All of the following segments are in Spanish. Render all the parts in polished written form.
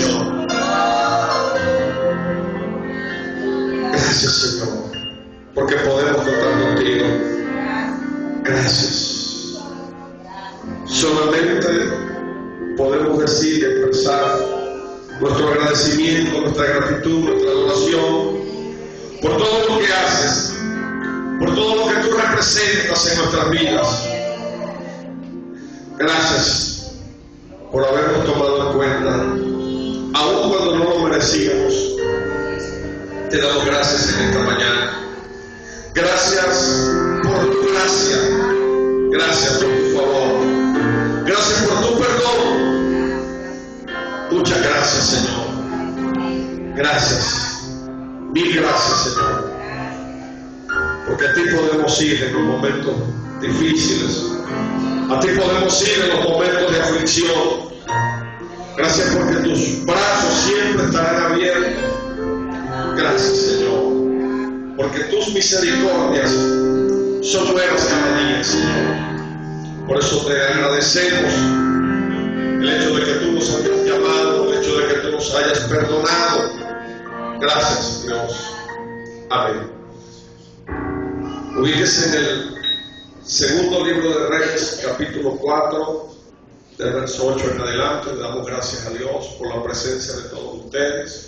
Señor. Gracias, Señor, porque podemos contar contigo. Gracias. Solamente podemos decir y expresar nuestro agradecimiento, nuestra gratitud, nuestra adoración por todo lo que haces, por todo lo que tú representas en nuestras vidas. Gracias por habernos tomado en cuenta, aun cuando no lo merecíamos. Te damos gracias en esta mañana. Gracias por tu gracia. Gracias por tu favor. Gracias por tu perdón. Muchas gracias, Señor. Gracias. Mil gracias, Señor. Porque a ti podemos ir en los momentos difíciles. A ti podemos ir en los momentos de aflicción. Gracias porque tus brazos siempre estarán abiertos. Gracias, Señor, porque tus misericordias son nuevas cada día, Señor. Por eso te agradecemos el hecho de que tú nos hayas llamado, el hecho de que tú nos hayas perdonado. Gracias, Dios. Amén. Ubíquese en el segundo libro de Reyes, capítulo 4, del verso 8 en adelante. Le damos gracias a Dios por la presencia de todos ustedes.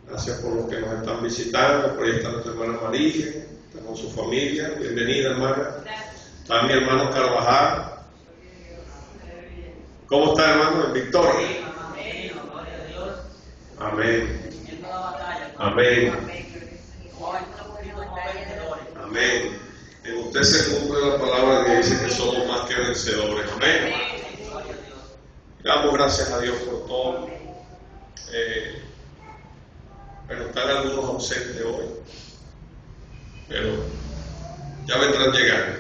Gracias por los que nos están visitando. Por ahí está nuestra hermana María, está con su familia. Bienvenida, hermana. Está mi hermano Carvajal. ¿Cómo está, hermano? En victoria. Amén. Amén. Amén. En usted se cumple la palabra que dice que somos más que vencedores. Amén. Damos gracias a Dios por todo. Pero están algunos ausentes hoy, pero ya vendrán llegando.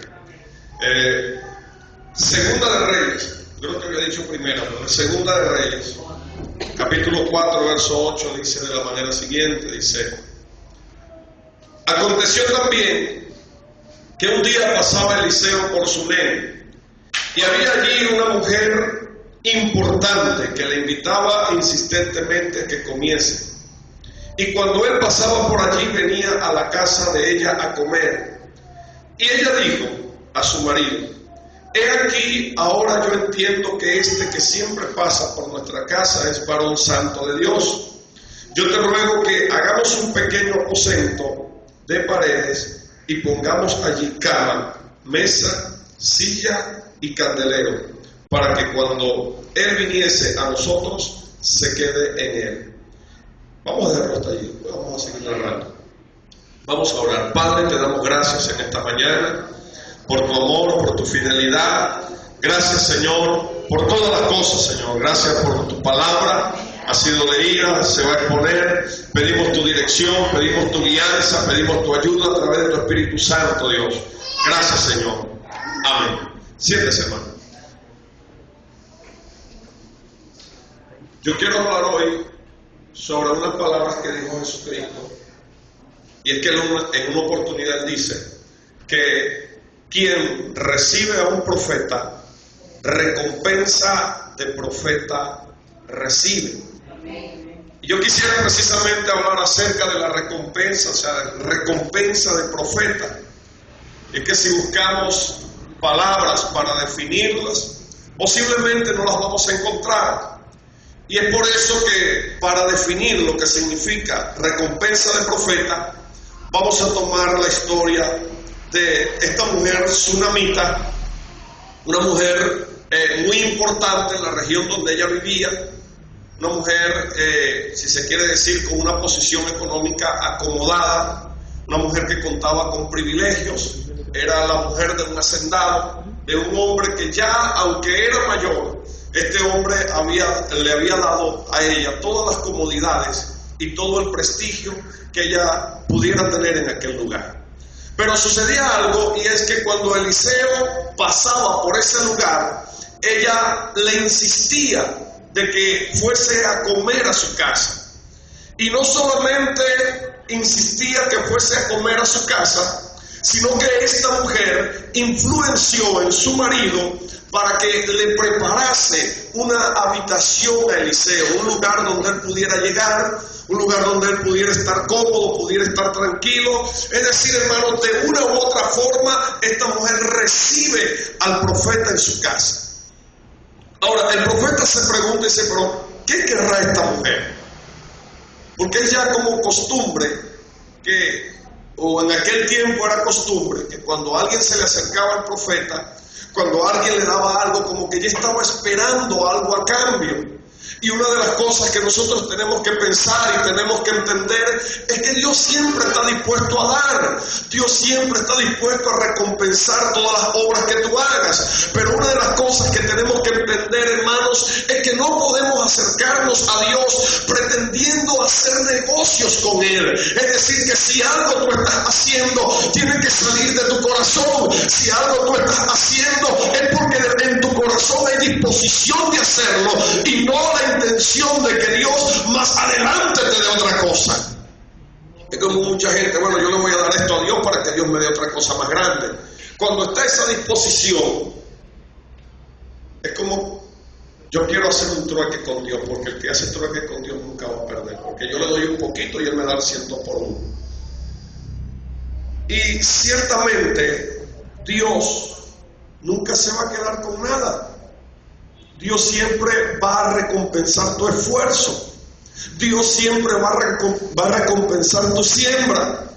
Segunda de Reyes, yo no te había dicho primera, pero Segunda de Reyes, capítulo 4, verso 8, dice de la manera siguiente, dice: aconteció también que un día pasaba Eliseo por Sunem, y había allí una mujer importante que le invitaba insistentemente a que comiese. Y cuando él pasaba por allí, venía a la casa de ella a comer. Y ella dijo a su marido: he aquí, ahora yo entiendo que este que siempre pasa por nuestra casa es varón santo de Dios. Yo te ruego que hagamos un pequeño aposento de paredes y pongamos allí cama, mesa, silla y candelero, para que cuando él viniese a nosotros, se quede en él. Vamos a dejarlo hasta allí, vamos a seguir narrando. Vamos a orar. Padre, te damos gracias en esta mañana por tu amor, por tu fidelidad. Gracias, Señor, por todas las cosas, Señor. Gracias por tu palabra. Ha sido leída, se va a exponer. Pedimos tu dirección, pedimos tu guianza, pedimos tu ayuda a través de tu Espíritu Santo, Dios. Gracias, Señor. Amén. Siéntese, hermano. Yo quiero hablar hoy sobre unas palabras que dijo Jesucristo, y es que en una oportunidad dice que quien recibe a un profeta, recompensa de profeta recibe. Y yo quisiera precisamente hablar acerca de la recompensa, o sea, recompensa de profeta. Y es que si buscamos palabras para definirlas, posiblemente no las vamos a encontrar. Y es por eso que para definir lo que significa recompensa de profeta, vamos a tomar la historia de esta mujer sunamita, una mujer muy importante en la región donde ella vivía, una mujer, si se quiere decir, con una posición económica acomodada, una mujer que contaba con privilegios, era la mujer de un hacendado, de un hombre que ya, aunque era mayor, este hombre le había dado a ella todas las comodidades y todo el prestigio que ella pudiera tener en aquel lugar. Pero sucedía algo, y es que cuando Eliseo pasaba por ese lugar, ella le insistía de que fuese a comer a su casa. Y no solamente insistía que fuese a comer a su casa, sino que esta mujer influenció en su marido para que le preparase una habitación a Eliseo, un lugar donde él pudiera llegar, un lugar donde él pudiera estar cómodo, pudiera estar tranquilo. Es decir, hermanos, de una u otra forma, esta mujer recibe al profeta en su casa. Ahora, el profeta se pregunta y dice, pero ¿qué querrá esta mujer? Porque es ya como costumbre o en aquel tiempo era costumbre, que cuando alguien se le acercaba al profeta, cuando alguien le daba algo, como que ya estaba esperando algo a cambio. Y una de las cosas que nosotros tenemos que pensar y tenemos que entender es que Dios siempre está dispuesto a dar. Dios siempre está dispuesto a recompensar todas las obras que tú hagas. Pero una de las cosas que tenemos que entender, hermanos, es que no podemos acercarnos a Dios pretendiendo hacer negocios con Él. Es decir, que si algo tú estás haciendo, tiene que salir de tu corazón. Si algo tú estás haciendo, es porque en tu corazón hay disposición de hacerlo y no la intención de que Dios más adelante te dé otra cosa. Es como mucha gente, bueno, yo le voy a dar esto a Dios para que Dios me dé otra cosa más grande. Cuando está esa disposición, es como, yo quiero hacer un trueque con Dios, porque el que hace trueque con Dios nunca va a perder, porque yo le doy un poquito y Él me da el 100 por 1. Y ciertamente Dios nunca se va a quedar con nada. Dios siempre va a recompensar tu esfuerzo. Dios siempre va a recompensar tu siembra.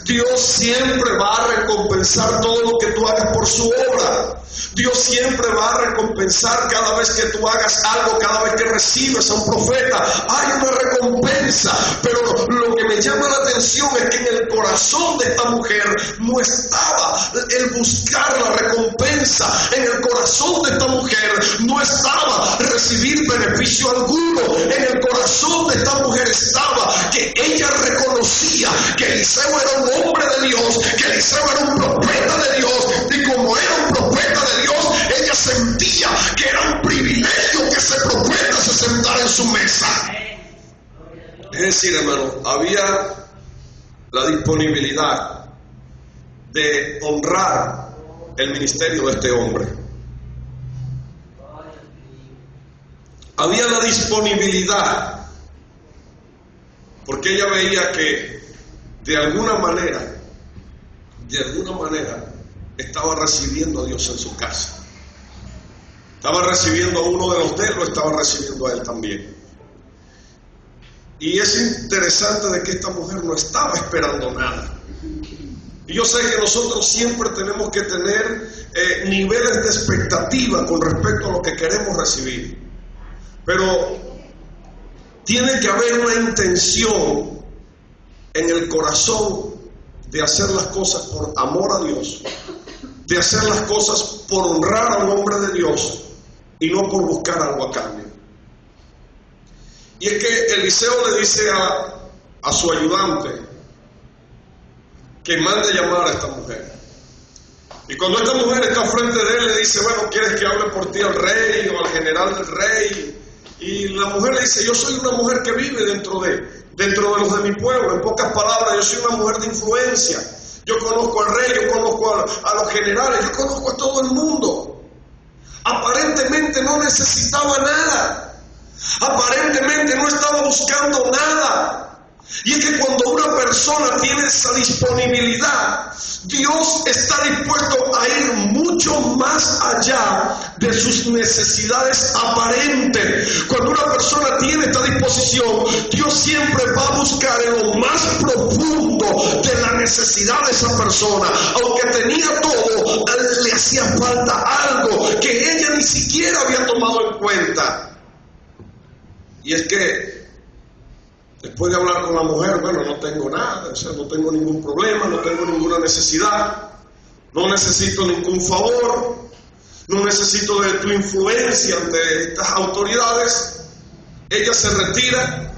Dios siempre va a recompensar todo lo que tú hagas por su obra. Dios siempre va a recompensar cada vez que tú hagas algo, cada vez que recibes a un profeta. Hay una recompensa, pero lo que me llama la atención es que en el corazón de esta mujer no estaba el buscar la recompensa. En el corazón de esta mujer no estaba recibir beneficio alguno. En el corazón de esta mujer estaba que ella reconocía que Eliseo era un hombre de Dios, que Eliseo era un profeta de Dios, y como era un profeta de Dios, ella sentía que era un privilegio que ese profeta se sentara en su mesa. Es decir, hermano, había la disponibilidad de honrar el ministerio de este hombre. Había la disponibilidad, porque ella veía que de alguna manera, estaba recibiendo a Dios en su casa. Estaba recibiendo a uno de los de él, lo estaba recibiendo a él también. Y es interesante de que esta mujer no estaba esperando nada. Y yo sé que nosotros siempre tenemos que tener niveles de expectativa con respecto a lo que queremos recibir. Pero tiene que haber una intención en el corazón de hacer las cosas por amor a Dios, de hacer las cosas por honrar a un hombre de Dios y no por buscar algo a cambio. Y es que Eliseo le dice a su ayudante que mande llamar a esta mujer. Y cuando esta mujer está frente de él, le dice, bueno, ¿quieres que hable por ti al rey o al general del rey? Y la mujer le dice, yo soy una mujer que vive dentro de los de mi pueblo. En pocas palabras, yo soy una mujer de influencia. Yo conozco al rey, yo conozco a los generales, yo conozco a todo el mundo. Aparentemente no necesitaba nada. Aparentemente no estaba buscando nada. Y es que cuando una persona tiene esa disponibilidad, Dios está dispuesto a ir mucho más allá de sus necesidades aparentes. Cuando una persona tiene esta disposición, Dios siempre va a buscar en lo más profundo de la necesidad de esa persona. Aunque tenía todo, le hacía falta algo que ella ni siquiera había tomado en cuenta. Y es que después de hablar con la mujer, bueno, no tengo nada, o sea, no tengo ningún problema, no tengo ninguna necesidad, no necesito ningún favor, no necesito de tu influencia ante estas autoridades. Ella se retira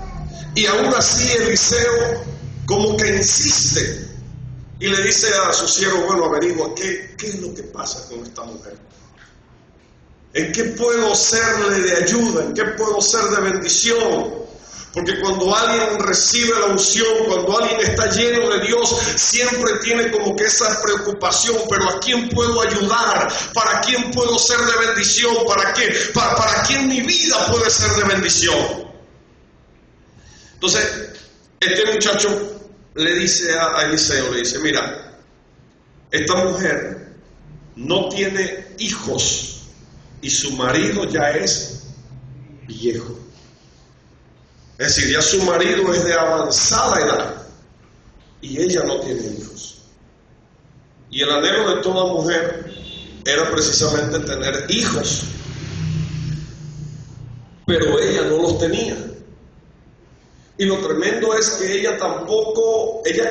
y aún así Eliseo como que insiste y le dice a su siervo, bueno, averigua qué es lo que pasa con esta mujer. ¿En qué puedo serle de ayuda? ¿En qué puedo ser de bendición? Porque cuando alguien recibe la unción, cuando alguien está lleno de Dios, siempre tiene como que esa preocupación, pero ¿a quién puedo ayudar? ¿Para quién puedo ser de bendición? ¿Para qué? ¿Para quién mi vida puede ser de bendición? Entonces, este muchacho le dice a Eliseo, le dice, mira, esta mujer no tiene hijos y su marido ya es viejo. Es decir, ya su marido es de avanzada edad y ella no tiene hijos. Y el anhelo de toda mujer era precisamente tener hijos, pero ella no los tenía. Y lo tremendo es que ella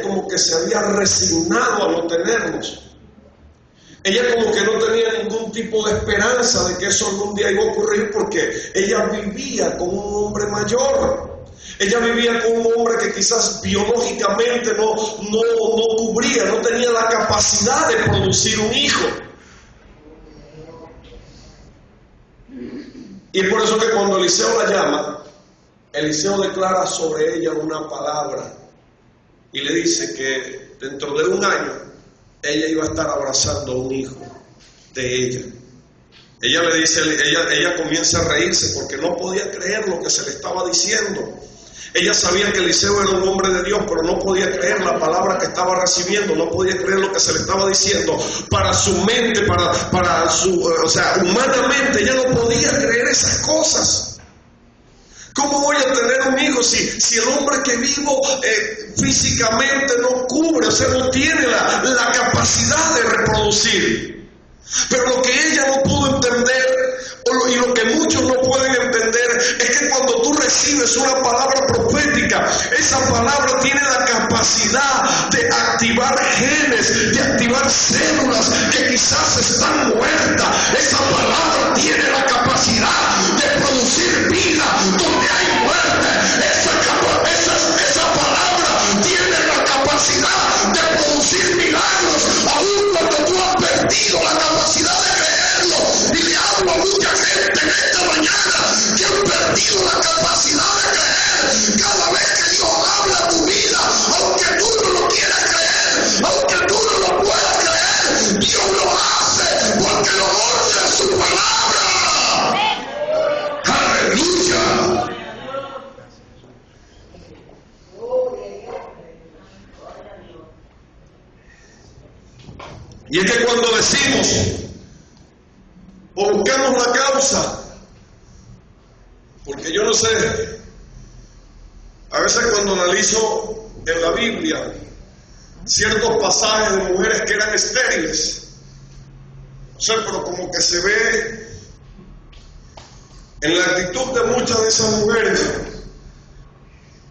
como que se había resignado a no tenerlos. Ella como que no tenía ningún tipo de esperanza de que eso algún día iba a ocurrir, porque ella vivía con un hombre mayor. Ella vivía con un hombre que quizás biológicamente no cubría, no tenía la capacidad de producir un hijo. Y es por eso que cuando Eliseo la llama, Eliseo declara sobre ella una palabra y le dice que dentro de un año ella iba a estar abrazando a un hijo de ella. Ella le dice, ella comienza a reírse porque no podía creer lo que se le estaba diciendo. Ella sabía que Eliseo era un hombre de Dios, pero no podía creer la palabra que estaba recibiendo, no podía creer lo que se le estaba diciendo. Para su mente, humanamente, ella no podía creer esas cosas. ¿Cómo voy a tener un hijo si el hombre que vivo físicamente no cubre, no tiene la capacidad de reproducir? Pero lo que ella no pudo entender, y lo que muchos no pueden entender, es que cuando tú recibes una palabra profética, esa palabra tiene la capacidad de activar genes, de activar células que quizás están muertas. Esa palabra tiene la capacidad de producir vida donde hay muerte. Esa palabra tiene la capacidad de producir milagros, aún cuando tú has perdido la capacidad de creerlo. Y le hablo a mucha gente en esta mañana que han perdido la capacidad de creer. Cada vez que Dios habla a tu vida, aunque tú no lo quieras creer, aunque tú no lo puedas creer, Dios lo hace porque lo ordena su palabra. ¡Aleluya! Y es que cuando decimos o buscamos la causa, porque yo no sé, a veces cuando analizo en la Biblia ciertos pasajes de mujeres que eran estériles, pero como que se ve en la actitud de muchas de esas mujeres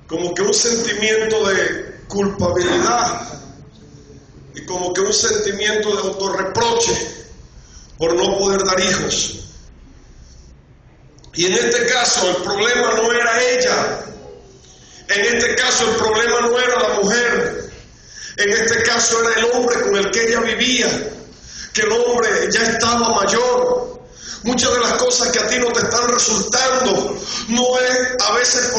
como que un sentimiento de culpabilidad y como que un sentimiento de autorreproche por no poder dar hijos. Y en este caso el problema no era ella, en este caso el problema no era la mujer, en este caso era el hombre con el que ella vivía, que el hombre ya estaba mayor. Muchas de las cosas que a ti no te están resultando no es a veces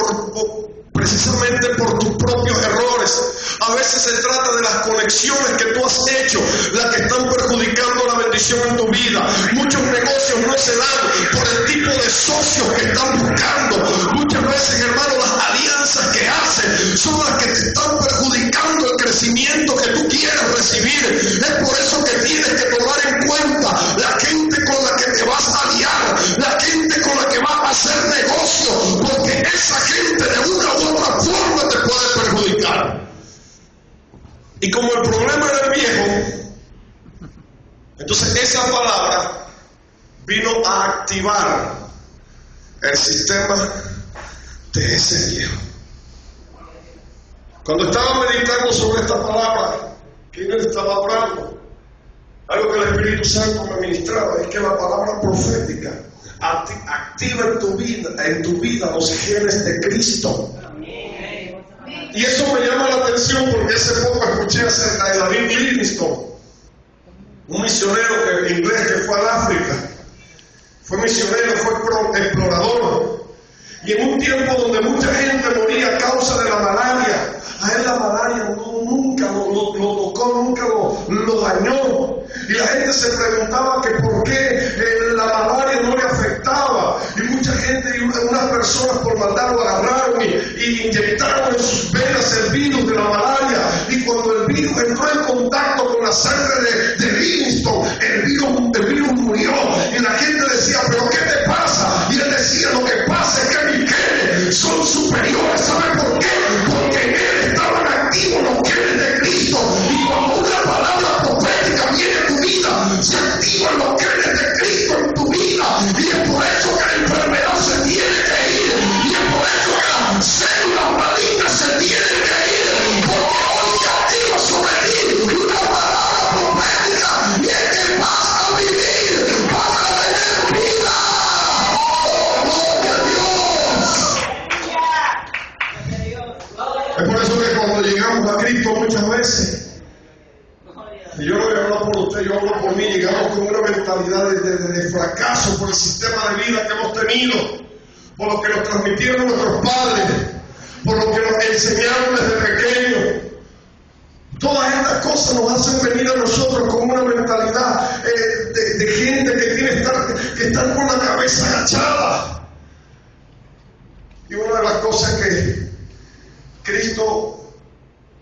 precisamente por tus propios errores. A veces se trata de las conexiones que tú has hecho, las que están perjudicando la bendición en tu vida. Muchos negocios no se dan por el tipo de socios que están buscando. Muchas veces, hermano, las alianzas que hacen son las que te están perjudicando el crecimiento que tú quieres recibir. Es por eso que tienes que tomar en cuenta la gente con la que te vas a aliar, la gente con la que vas a hacer negocio, porque esa gente de una u otra forma te puede perjudicar. Y como el problema era el viejo, entonces esa palabra vino a activar el sistema de ese viejo. Cuando estaba meditando sobre esta palabra que él estaba hablando, algo que el Espíritu Santo me ministraba es que la palabra profética activa en tu vida los genes de Cristo. Y eso me llama la atención porque hace poco escuché acerca de David Livingstone, un misionero inglés que fue al África. Fue misionero, fue explorador. Y en un tiempo donde mucha gente moría a causa de la malaria, a él la malaria nunca lo tocó, nunca lo dañó. Y la gente se preguntaba que por qué la malaria no le afectaba. Y mucha gente, unas personas por maldad lo agarraron y inyectaron en sus venas el virus de la malaria. Y cuando el virus entró en contacto con la sangre de Livingston, el virus murió. Y la gente decía, ¿pero qué te pasa? Y él decía, lo que pasa es que mis genes son superiores. ¿Saben por qué? Porque en él estaban activos los genes de Cristo. Y cuando una palabra profética viene a tu vida, se activan los genes de Cristo en tu vida. Y es por eso que la enfermedad se tiene que ir. Y es por eso que las células malignas se tienen que ir. Porque hoy se activa sobre ti una palabra profética. Y es que vas a vivir, vas a tener vida. ¡Oh, gloria a Dios! Es por eso que cuando llegamos a Cristo muchas veces, y yo no voy a hablar por usted, yo hablo por mí, llegamos con una mentalidad de fracaso por el sistema de vida que hemos tenido, por lo que nos transmitieron nuestros padres, por lo que nos enseñaron desde pequeños. Todas estas cosas nos hacen venir a nosotros con una mentalidad de gente que está con la cabeza agachada. Y una de las cosas que Cristo,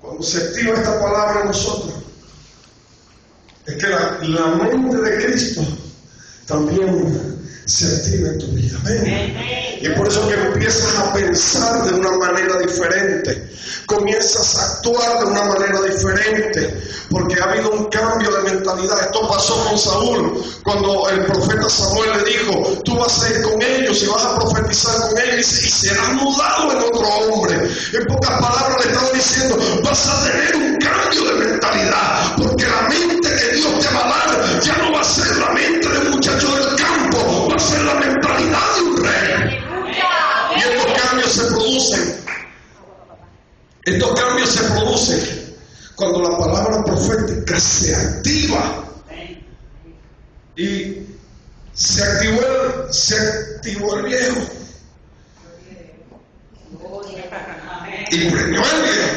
cuando se activa esta palabra en nosotros, es que la mente de Cristo también se activa en tu vida. Amén. Y es por eso que empiezas a pensar de una manera diferente, comienzas a actuar de una manera diferente, porque ha habido un cambio de mentalidad. Esto pasó con Saúl, cuando el profeta Samuel le dijo, tú vas a ir con ellos y vas a profetizar con ellos y serás mudado en otro hombre. En pocas palabras le estaba diciendo, vas a tener un cambio de mentalidad, porque la mente que Dios te va a dar ya no va a ser la mente de un muchacho del campo, va a ser la mentalidad de un rey. Y estos cambios se producen cuando la palabra profética se activa. Y se activó el viejo y preñó el viejo.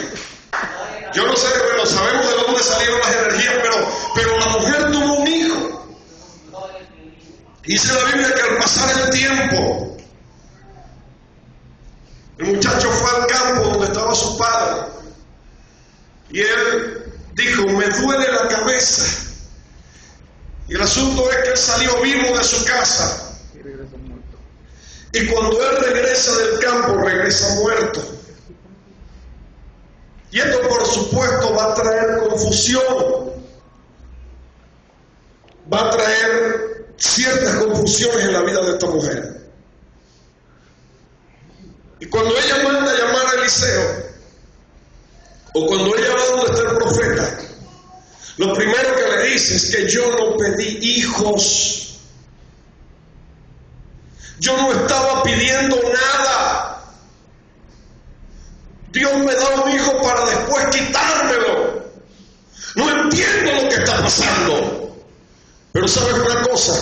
Yo no sé, pero sabemos de dónde salieron las energías, pero la mujer tuvo un hijo. Dice la Biblia que al pasar el tiempo, el muchacho fue al campo donde estaba su padre y él dijo, me duele la cabeza. Y el asunto es que él salió vivo de su casa y cuando él regresa del campo, regresa muerto. Y esto por supuesto va a traer confusión, va a traer ciertas confusiones en la vida de esta mujer. Y cuando ella manda a llamar a Eliseo, o cuando ella va donde está el profeta, lo primero que le dice es que yo no pedí hijos. Yo no estaba pidiendo nada. Dios me da un hijo para después quitármelo. No entiendo lo que está pasando. Pero ¿sabes una cosa?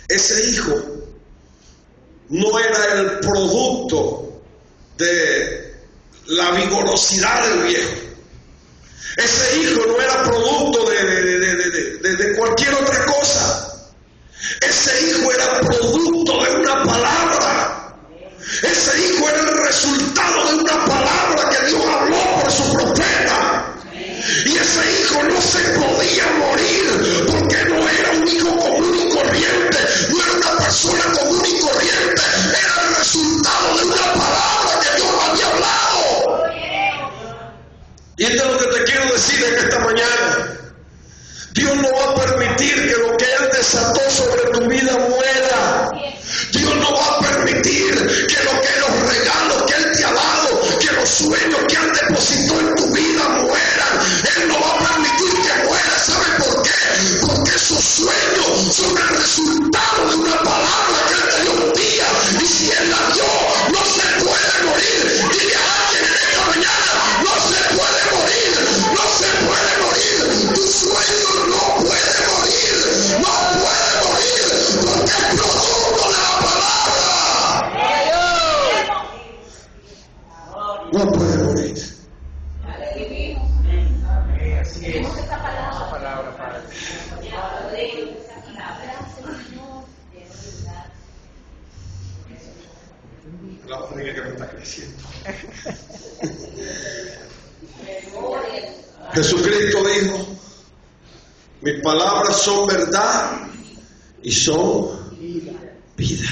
Ese hijo no era el producto de la vigorosidad del viejo. Ese hijo no era producto de cualquier otra cosa. Ese hijo era producto de una palabra. Ese hijo era el resultado de una palabra que Dios habló por su profeta. Y ese hijo no se podía morir porque no era un hijo común y corriente, no era una persona común y corriente, era el resultado de una palabra que Dios había hablado. Y esto es lo que te quiero decir en esta mañana. Dios no va a permitir que lo que Él desató sobre tu vida muera. La barriga que me está creciendo. Jesucristo dijo: mis palabras son verdad y son vida.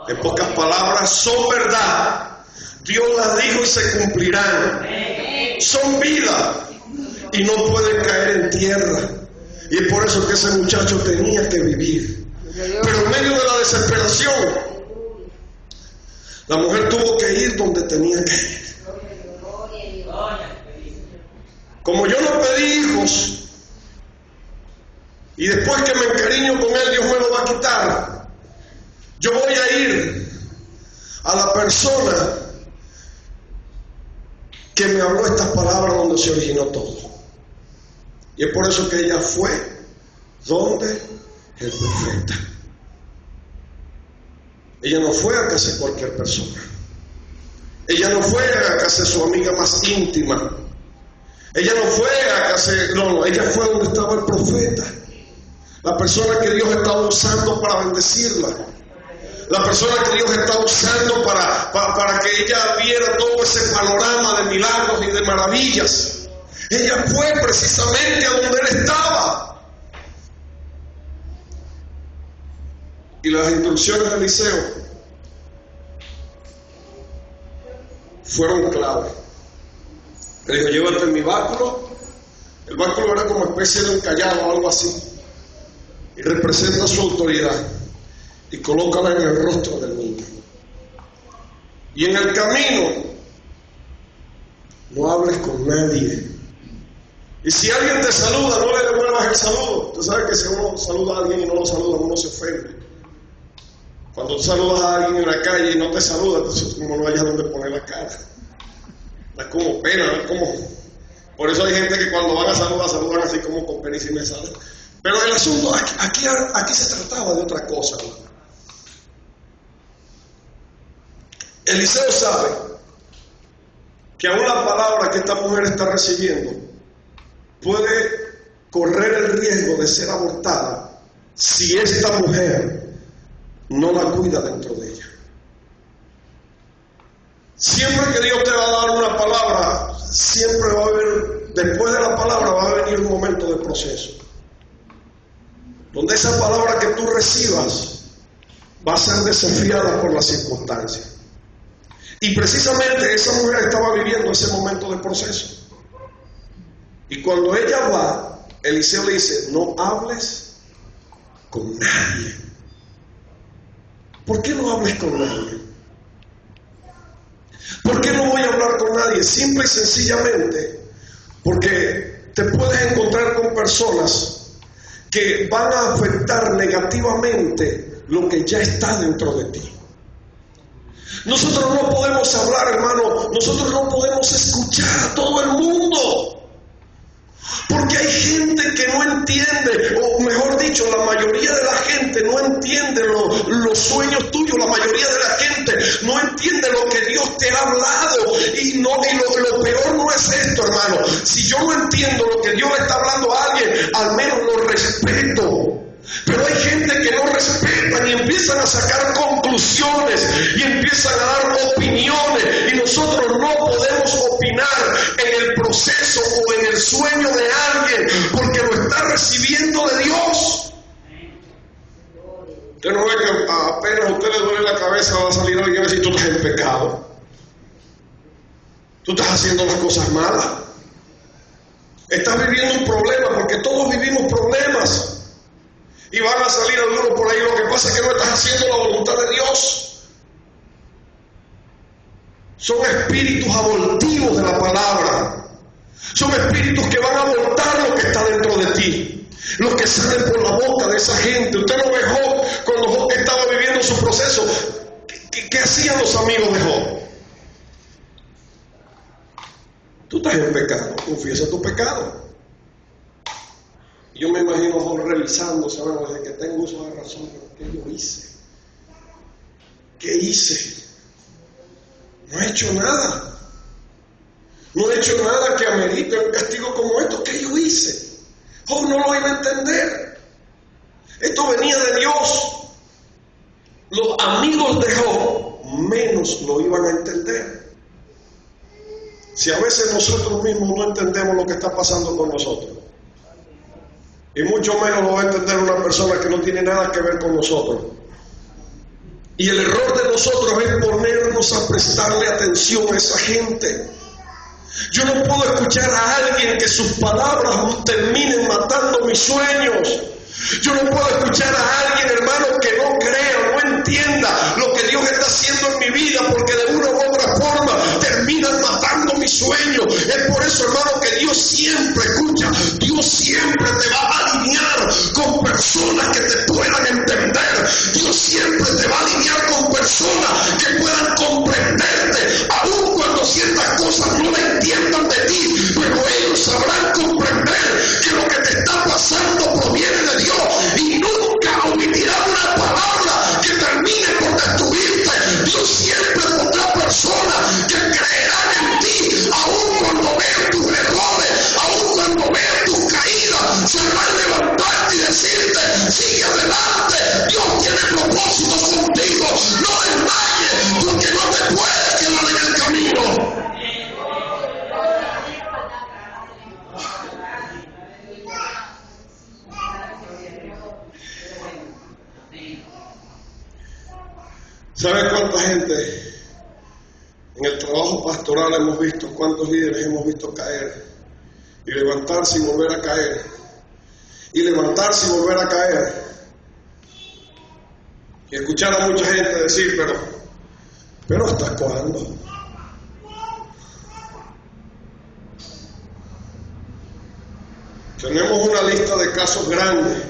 En pocas palabras, son verdad. Dios las dijo y se cumplirán. Son vida y no pueden caer en tierra. Y es por eso que ese muchacho tenía que vivir. Pero en medio de la desesperación, la mujer tuvo que ir donde tenía que ir. Como yo no pedí hijos, y después que me encariño con él, Dios me lo va a quitar, yo voy a ir a la persona que me habló estas palabras donde se originó todo. Y es por eso que ella fue donde el profeta. Ella no fue a casa de cualquier persona. Ella no fue a casa de su amiga más íntima. Ella no fue a casa de... No, ella fue donde estaba el profeta. La persona que Dios estaba usando para bendecirla. La persona que Dios está usando para que ella viera todo ese panorama de milagros y de maravillas. Ella fue precisamente a donde él estaba. Y las instrucciones de Eliseo fueron clave. Le dijo: llévate mi báculo. El báculo era como especie de un callado o algo así, y representa su autoridad, y colócala en el rostro del niño. Y en el camino no hables con nadie. Y si alguien te saluda, no le devuelvas el saludo. Usted sabe que si uno saluda a alguien y no lo saluda, uno se ofende. Cuando tú saludas a alguien en la calle y no te saluda, entonces uno no hayas donde poner la cara. Es como pena, es como... Por eso hay gente que cuando van a saludar, saludan así como con pena y sin mesada. Pero el asunto, aquí se trataba de otra cosa, ¿no? Eliseo sabe que aún la palabra que esta mujer está recibiendo puede correr el riesgo de ser abortada si esta mujer no la cuida dentro de ella. Siempre que Dios te va a dar una palabra, siempre va a haber, después de la palabra va a venir un momento de proceso, donde esa palabra que tú recibas va a ser desafiada por las circunstancias. Y precisamente esa mujer estaba viviendo ese momento de proceso. Y cuando ella va, Eliseo le dice: no hables con nadie. ¿Por qué no hables con nadie? ¿Por qué no voy a hablar con nadie? Simple y sencillamente porque te puedes encontrar con personas que van a afectar negativamente lo que ya está dentro de ti. Nosotros no podemos hablar, hermano, nosotros no podemos escuchar a todo el mundo. Porque hay gente que no entiende, o mejor dicho, la mayoría de la gente no entiende los sueños tuyos, la mayoría de la gente no entiende lo que Dios te ha hablado. Y lo peor no es esto, hermano. Si yo no entiendo lo que Dios le está hablando a alguien, al menos lo respeto. Pero hay gente que no respetan y empiezan a sacar conclusiones y empiezan a dar opiniones, y nosotros no podemos opinar en el proceso o en el sueño de alguien porque lo está recibiendo de Dios. Usted no ve que apenas a usted le duele la cabeza va a salir alguien y decir: tú estás en pecado, tú estás haciendo las cosas malas, estás viviendo un problema, porque todos vivimos problemas. Y van a salir algunos por ahí: lo que pasa es que no estás haciendo la voluntad de Dios. Son espíritus abortivos de la palabra. Son espíritus que van a abortar lo que está dentro de ti, los que salen por la boca de esa gente. Usted no ve Job, cuando Job estaba viviendo su proceso. ¿Qué hacían los amigos de Job? Tú estás en pecado, confiesa tu pecado. Yo me imagino Job revisando, ¿saben? Desde que tengo uso de razón, ¿qué yo hice? ¿Qué hice? No he hecho nada. No he hecho nada que amerite un castigo como esto. ¿Qué yo hice? Job no lo iba a entender. Esto venía de Dios. Los amigos de Job menos lo iban a entender. Si a veces nosotros mismos no entendemos lo que está pasando con nosotros, y mucho menos lo va a entender una persona que no tiene nada que ver con nosotros. Y el error de nosotros es ponernos a prestarle atención a esa gente. Yo no puedo escuchar a alguien que sus palabras terminen matando mis sueños. Yo no puedo escuchar a alguien, hermano, que no crea, no entienda lo que Dios está haciendo en mi vida, porque de una u otra forma terminan matando mis sueños. Es por eso, hermano, que Dios siempre escucha. Dios siempre te va a alinear con personas que te puedan entender. Dios siempre te va a alinear con personas que puedan comprenderte, aun cuando ciertas cosas no la entiendan de ti, pero ellos sabrán comprender que lo que te está pasando proviene de Dios, y nunca omitirá una palabra que termine por destruirte. Dios siempre pondrá personas que creerán en ti, aun cuando vean tus errores, aun cuando vean tus caídas, se van a levantarte y decirte: sigue adelante, Dios tiene propósitos contigo, no desmayes, porque no te puedes quedar en el camino. ¿Sabe cuánta gente en el trabajo pastoral hemos visto? ¿Cuántos líderes hemos visto caer y levantarse y volver a caer? Y levantarse y volver a caer. Y escuchar a mucha gente decir: pero ¿hasta cuándo? Tenemos una lista de casos grandes,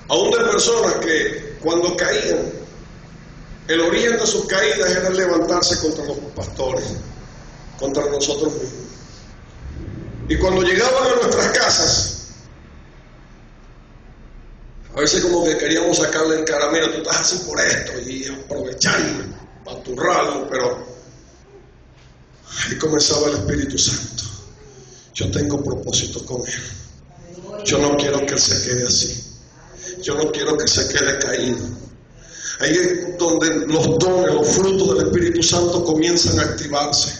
aún de personas que cuando caían, el origen de sus caídas era levantarse contra los pastores, contra nosotros mismos. Y cuando llegaban a nuestras casas, a veces como que queríamos sacarle el cara: mira, tú estás así por esto, y aprovechar y paturrarlo, pero ahí comenzaba el Espíritu Santo. Yo tengo propósito con él. Yo no quiero que él se quede así. Yo no quiero que se quede caído. Ahí es donde los dones, los frutos del Espíritu Santo comienzan a activarse.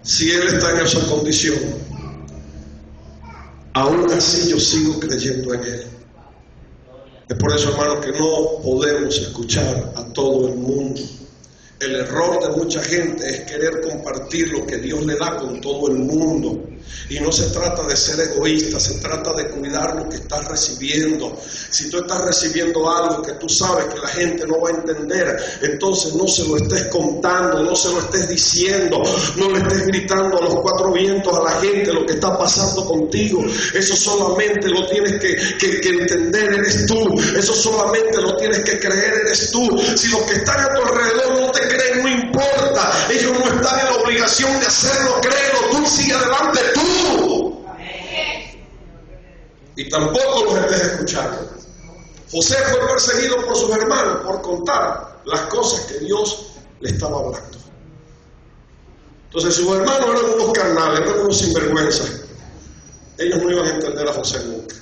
Si él está en esa condición, aún así yo sigo creyendo en él. Es por eso, hermano, que no podemos escuchar a todo el mundo. El error de mucha gente es querer compartir lo que Dios le da con todo el mundo. Y no se trata de ser egoísta, se trata de cuidar lo que estás recibiendo. Si tú estás recibiendo algo que tú sabes que la gente no va a entender, entonces no se lo estés contando, no se lo estés diciendo, no le estés gritando a los cuatro vientos a la gente lo que está pasando contigo. Eso solamente lo tienes que entender eres tú. Eso solamente lo tienes que creer eres tú. Si los que están a tu alrededor no te creen, no importa. Ellos no están en la obligación de hacerlo, créelo, tú sigue adelante tú. Y tampoco los estés escuchando. José fue perseguido por sus hermanos por contar las cosas que Dios le estaba hablando. Entonces sus hermanos eran unos carnales, eran unos sinvergüenzas. Ellos no iban a entender a José nunca.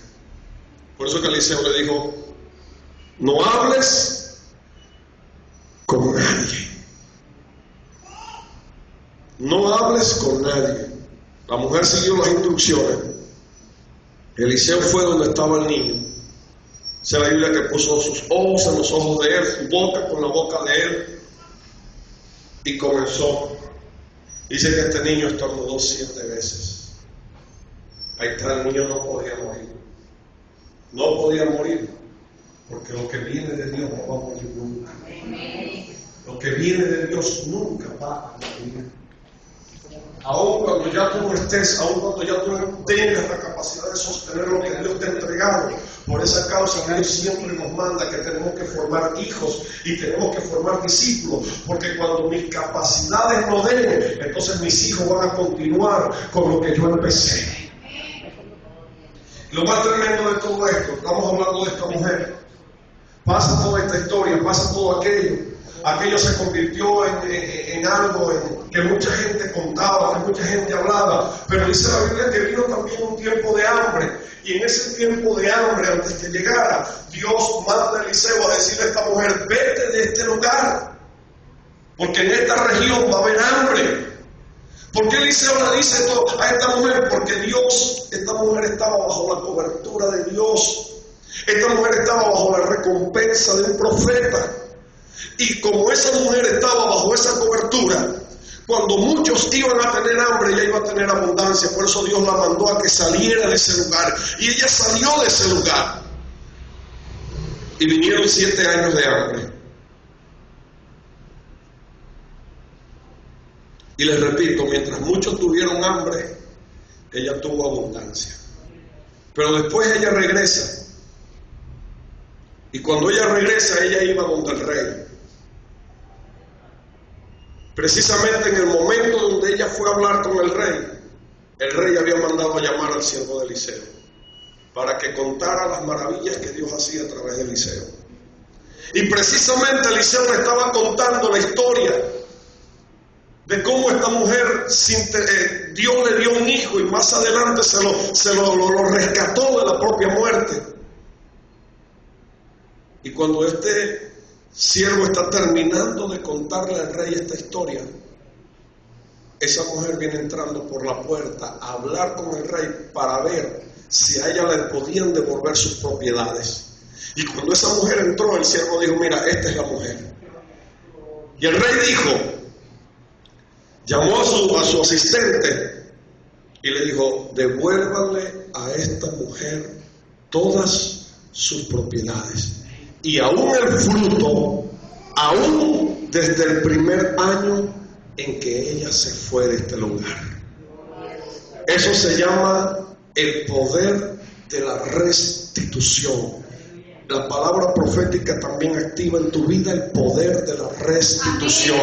Por eso que Eliseo le dijo: no hables con nadie. No hables con nadie. La mujer siguió las instrucciones. Eliseo fue donde estaba el niño. Dice la Biblia que puso sus ojos en los ojos de él, su boca con la boca de él, y comenzó. Dice que este niño estornudó 7 veces. Ahí está, el niño no podía morir. No podía morir, porque lo que viene de Dios no va a morir nunca. Lo que viene de Dios nunca va a morir. Aún cuando ya tú no estés, aún cuando ya tú no tengas la capacidad de sostener lo que Dios te ha entregado, por esa causa Dios siempre nos manda que tenemos que formar hijos y tenemos que formar discípulos, porque cuando mis capacidades no den, entonces mis hijos van a continuar con lo que yo empecé. Lo más tremendo de todo esto, estamos hablando de esta mujer, pasa toda esta historia, pasa todo aquello. Aquello se convirtió en algo que mucha gente contaba, que mucha gente hablaba. Pero dice la Biblia que vino también un tiempo de hambre. Y en ese tiempo de hambre, antes que llegara, Dios manda a Eliseo a decirle a esta mujer: vete de este lugar, porque en esta región va a haber hambre. ¿Por qué Eliseo le dice esto a esta mujer? Porque esta mujer estaba bajo la cobertura de Dios. Esta mujer estaba bajo la recompensa de un profeta. Y como esa mujer estaba bajo esa cobertura, cuando muchos iban a tener hambre, ella iba a tener abundancia. Por eso Dios la mandó a que saliera de ese lugar. Y ella salió de ese lugar. Y vinieron 7 años de hambre. Y les repito, mientras muchos tuvieron hambre, ella tuvo abundancia. Pero después ella regresa. Y cuando ella regresa, ella iba donde el rey. Precisamente en el momento donde ella fue a hablar con el rey había mandado a llamar al siervo de Eliseo para que contara las maravillas que Dios hacía a través de Eliseo. Y precisamente Eliseo le estaba contando la historia de cómo esta mujer, Dios le dio un hijo y más adelante se lo rescató de la propia muerte. Y cuando este siervo está terminando de contarle al rey esta historia, esa mujer viene entrando por la puerta a hablar con el rey para ver si a ella le podían devolver sus propiedades. Y cuando esa mujer entró, el siervo dijo: mira, esta es la mujer. Y el rey llamó a su asistente y le dijo: devuélvanle a esta mujer todas sus propiedades. Y aún el fruto, aún desde el primer año en que ella se fue de este lugar. Eso se llama el poder de la restitución. La palabra profética también activa en tu vida el poder de la restitución.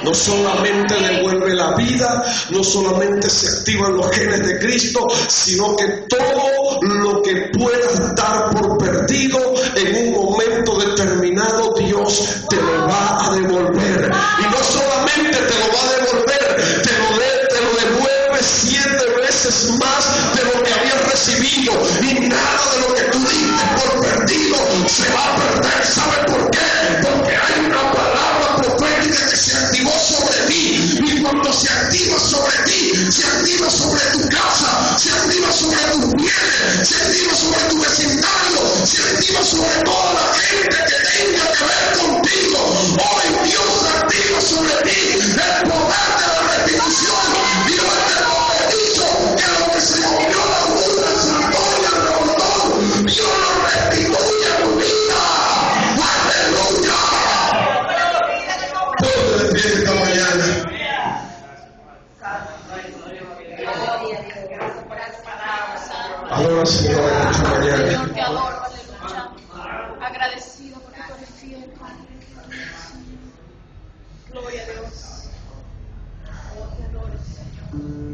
No solamente devuelve la vida, no solamente se activan los genes de Cristo, sino que todo lo que puedas dar por perdido en un momento determinado, Dios te lo va a devolver. Y no solamente te lo va a devolver, te lo devuelve 7 veces más de lo que habías recibido. Y nada de lo que tú diste por perdido se va a perder. ¿Sabe por qué? Porque hay una palabra profética que se activó sobre ti. Y cuando se activa sobre ti, se activa sobre tu casa, se activa sobre tus bienes, se activa sobre tu vecindario, se activa sobre toda la gente que tenga que ver contigo. Hoy Dios activa sobre ti el poder de la restitución. Dios te lo ha dicho, que lo que se movió la burra, Santoria, el rondón, Dios lo restituye a tu vida. ¡Aleluya! Todo de pie esta mañana. Ahora, Señor, esta mañana. Señor, te adoro, aleluya. Agradecido porque tú eres fiel. Gloria a Dios. Oh, te adoro, Señor.